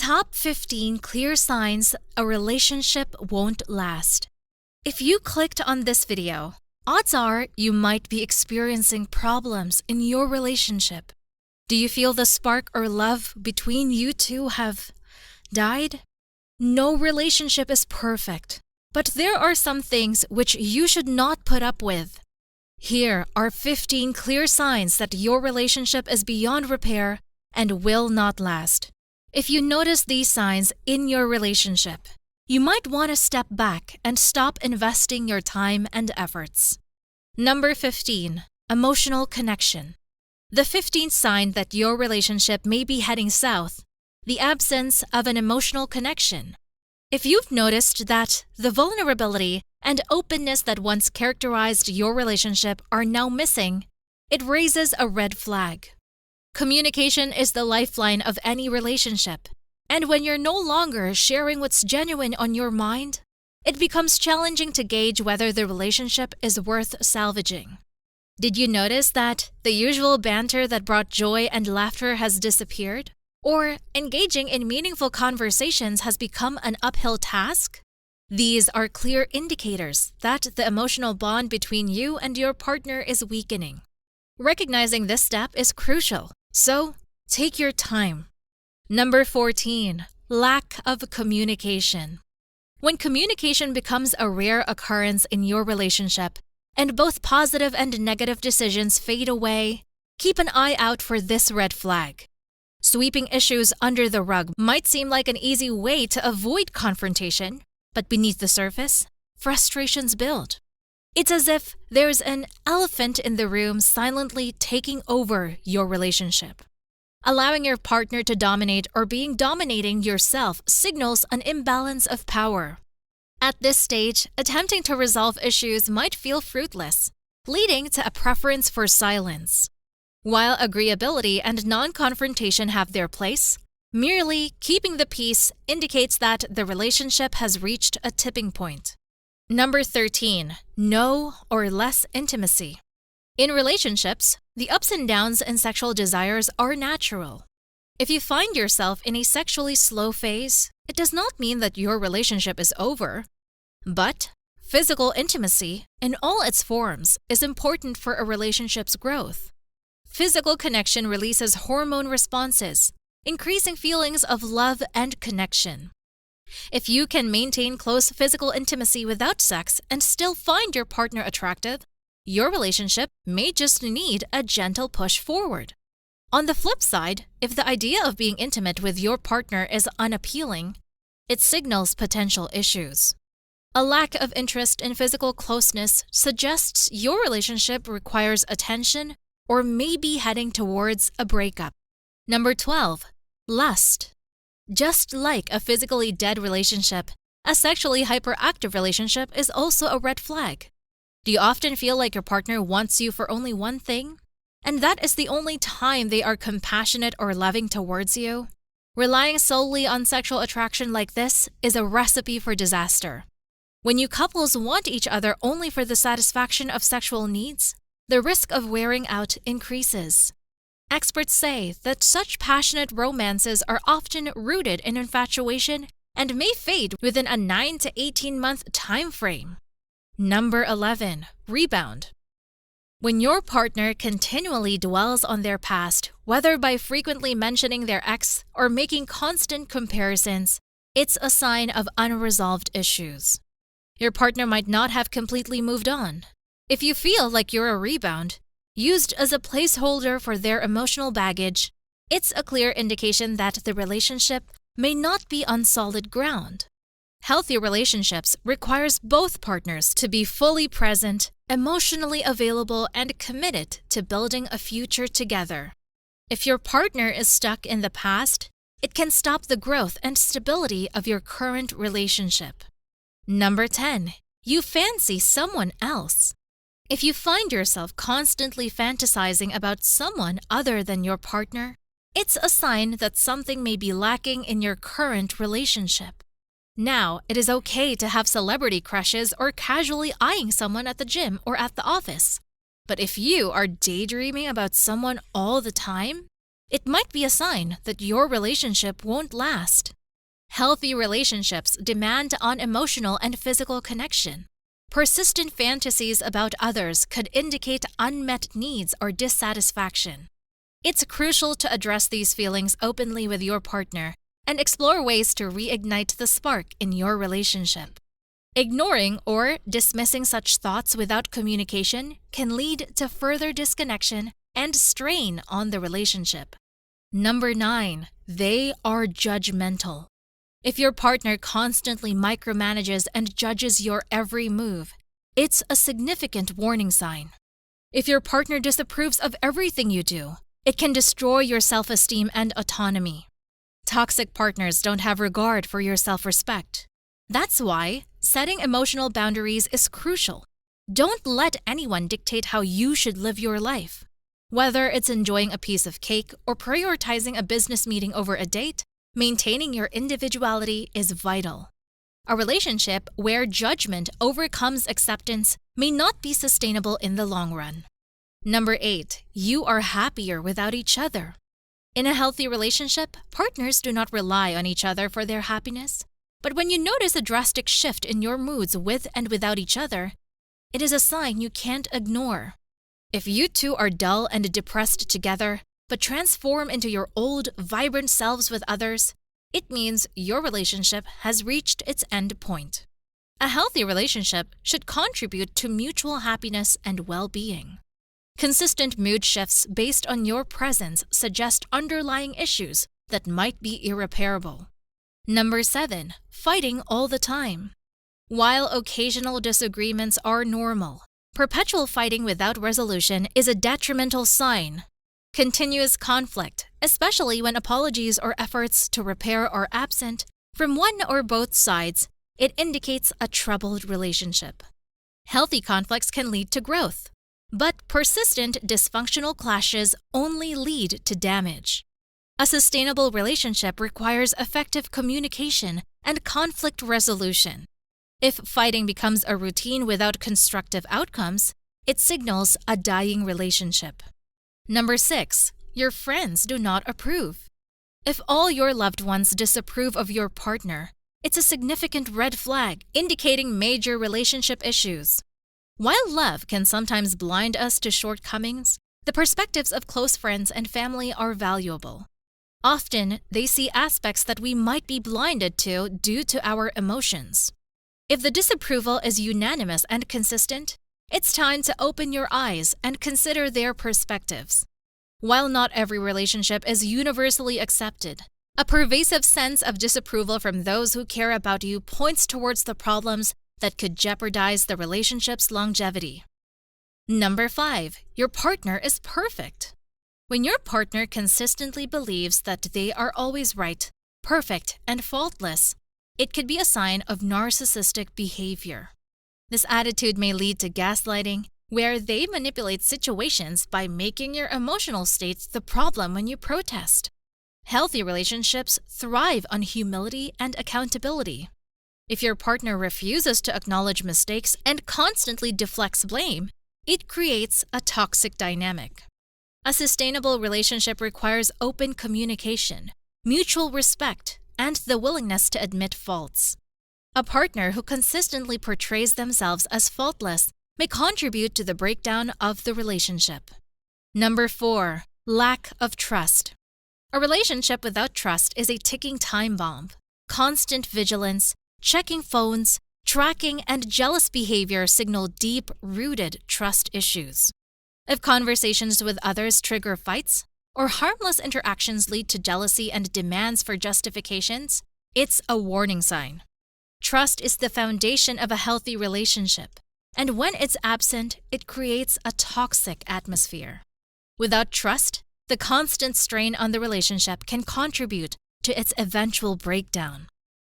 Top 15 clear signs a relationship won't last. If you clicked on this video, odds are you might be experiencing problems in your relationship. Do you feel the spark or love between you two have died? No relationship is perfect, but there are some things which you should not put up with. Here are 15 clear signs that your relationship is beyond repair and will not last. If you notice these signs in your relationship, you might want to step back and stop investing your time and efforts. Number 15. Emotional connection. The 15th sign that your relationship may be heading south, the absence of an emotional connection. If you've noticed that the vulnerability and openness that once characterized your relationship are now missing, it raises a red flag. Communication is the lifeline of any relationship, and when you're no longer sharing what's genuine on your mind, it becomes challenging to gauge whether the relationship is worth salvaging. Did you notice that the usual banter that brought joy and laughter has disappeared? Or engaging in meaningful conversations has become an uphill task? These are clear indicators that the emotional bond between you and your partner is weakening. Recognizing this step is crucial, so take your time. Number 14. Lack of communication. When communication becomes a rare occurrence in your relationship, and both positive and negative decisions fade away, keep an eye out for this red flag. Sweeping issues under the rug might seem like an easy way to avoid confrontation, but beneath the surface, frustrations build. It's as if there's an elephant in the room silently taking over your relationship. Allowing your partner to dominate or being dominating yourself signals an imbalance of power. At this stage, attempting to resolve issues might feel fruitless, leading to a preference for silence. While agreeability and non-confrontation have their place, merely keeping the peace indicates that the relationship has reached a tipping point. Number 13. No or less intimacy. In relationships, the ups and downs in sexual desires are natural. If you find yourself in a sexually slow phase, it does not mean that your relationship is over. But physical intimacy, in all its forms, is important for a relationship's growth. Physical connection releases hormone responses, increasing feelings of love and connection. If you can maintain close physical intimacy without sex and still find your partner attractive, your relationship may just need a gentle push forward. On the flip side, if the idea of being intimate with your partner is unappealing, it signals potential issues. A lack of interest in physical closeness suggests your relationship requires attention or may be heading towards a breakup. Number 12. Lust. Just like a physically dead relationship, a sexually hyperactive relationship is also a red flag. Do you often feel like your partner wants you for only one thing? And that is the only time they are compassionate or loving towards you? Relying solely on sexual attraction like this is a recipe for disaster. When you couples want each other only for the satisfaction of sexual needs, the risk of wearing out increases. Experts say that such passionate romances are often rooted in infatuation and may fade within a 9 to 18-month time frame. Number 11. Rebound. When your partner continually dwells on their past, whether by frequently mentioning their ex or making constant comparisons, it's a sign of unresolved issues. Your partner might not have completely moved on. If you feel like you're a rebound, used as a placeholder for their emotional baggage, it's a clear indication that the relationship may not be on solid ground. Healthy relationships requires both partners to be fully present, emotionally available, and committed to building a future together. If your partner is stuck in the past, it can stop the growth and stability of your current relationship. Number 10. You fancy someone else. If you find yourself constantly fantasizing about someone other than your partner, it's a sign that something may be lacking in your current relationship. Now, it is okay to have celebrity crushes or casually eyeing someone at the gym or at the office. But if you are daydreaming about someone all the time, it might be a sign that your relationship won't last. Healthy relationships demand on emotional and physical connection. Persistent fantasies about others could indicate unmet needs or dissatisfaction. It's crucial to address these feelings openly with your partner and explore ways to reignite the spark in your relationship. Ignoring or dismissing such thoughts without communication can lead to further disconnection and strain on the relationship. Number 9, they are judgmental. If your partner constantly micromanages and judges your every move, it's a significant warning sign. If your partner disapproves of everything you do, it can destroy your self-esteem and autonomy. Toxic partners don't have regard for your self-respect. That's why setting emotional boundaries is crucial. Don't let anyone dictate how you should live your life. Whether it's enjoying a piece of cake or prioritizing a business meeting over a date, maintaining your individuality is vital. A relationship where judgment overcomes acceptance may not be sustainable in the long run. Number 8, you are happier without each other. In a healthy relationship, partners do not rely on each other for their happiness. But when you notice a drastic shift in your moods with and without each other, it is a sign you can't ignore. If you two are dull and depressed together, but transform into your old, vibrant selves with others, it means your relationship has reached its end point. A healthy relationship should contribute to mutual happiness and well-being. Consistent mood shifts based on your presence suggest underlying issues that might be irreparable. Number 7, fighting all the time. While occasional disagreements are normal, perpetual fighting without resolution is a detrimental sign. Continuous conflict, especially when apologies or efforts to repair are absent from one or both sides, it indicates a troubled relationship. Healthy conflicts can lead to growth, but persistent dysfunctional clashes only lead to damage. A sustainable relationship requires effective communication and conflict resolution. If fighting becomes a routine without constructive outcomes, it signals a dying relationship. Number 6, your friends do not approve. If all your loved ones disapprove of your partner, it's a significant red flag indicating major relationship issues. While love can sometimes blind us to shortcomings, the perspectives of close friends and family are valuable. Often, they see aspects that we might be blinded to due to our emotions. If the disapproval is unanimous and consistent, it's time to open your eyes and consider their perspectives. While not every relationship is universally accepted, a pervasive sense of disapproval from those who care about you points towards the problems that could jeopardize the relationship's longevity. Number 5, your partner is perfect. When your partner consistently believes that they are always right, perfect, and faultless, it could be a sign of narcissistic behavior. This attitude may lead to gaslighting, where they manipulate situations by making your emotional states the problem when you protest. Healthy relationships thrive on humility and accountability. If your partner refuses to acknowledge mistakes and constantly deflects blame, it creates a toxic dynamic. A sustainable relationship requires open communication, mutual respect, and the willingness to admit faults. A partner who consistently portrays themselves as faultless may contribute to the breakdown of the relationship. Number 4, lack of trust. A relationship without trust is a ticking time bomb. Constant vigilance, checking phones, tracking, and jealous behavior signal deep-rooted trust issues. If conversations with others trigger fights, or harmless interactions lead to jealousy and demands for justifications, it's a warning sign. Trust is the foundation of a healthy relationship, and when it's absent, it creates a toxic atmosphere. Without trust, the constant strain on the relationship can contribute to its eventual breakdown.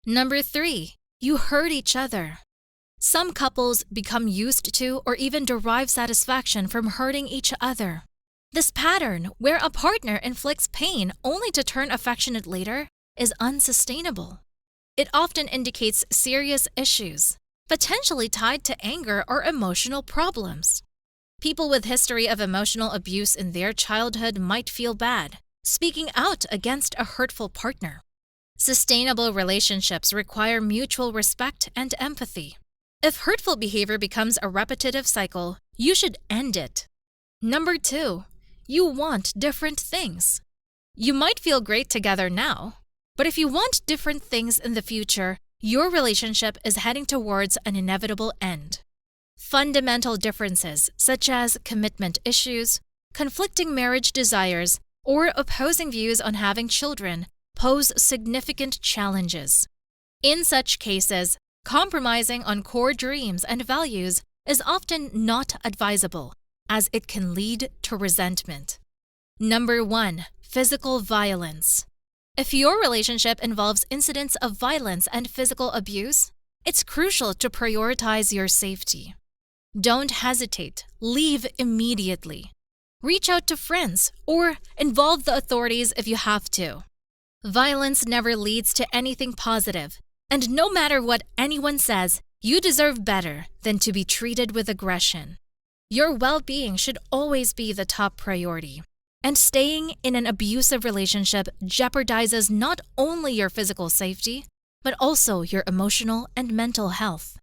Number 3, you hurt each other. Some couples become used to or even derive satisfaction from hurting each other. This pattern, where a partner inflicts pain only to turn affectionate later, is unsustainable. It often indicates serious issues, potentially tied to anger or emotional problems. People with history of emotional abuse in their childhood might feel bad, speaking out against a hurtful partner. Sustainable relationships require mutual respect and empathy. If hurtful behavior becomes a repetitive cycle, you should end it. Number 2, you want different things. You might feel great together now, but if you want different things in the future, your relationship is heading towards an inevitable end. Fundamental differences, such as commitment issues, conflicting marriage desires, or opposing views on having children, pose significant challenges. In such cases, compromising on core dreams and values is often not advisable, as it can lead to resentment. Number 1, physical violence. If your relationship involves incidents of violence and physical abuse, it's crucial to prioritize your safety. Don't hesitate, leave immediately. Reach out to friends or involve the authorities if you have to. Violence never leads to anything positive, and no matter what anyone says, you deserve better than to be treated with aggression. Your well-being should always be the top priority, and staying in an abusive relationship jeopardizes not only your physical safety, but also your emotional and mental health.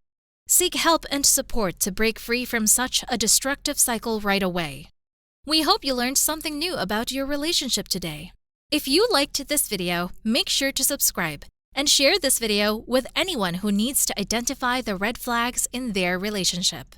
Seek help and support to break free from such a destructive cycle right away. We hope you learned something new about your relationship today. If you liked this video, make sure to subscribe and share this video with anyone who needs to identify the red flags in their relationship.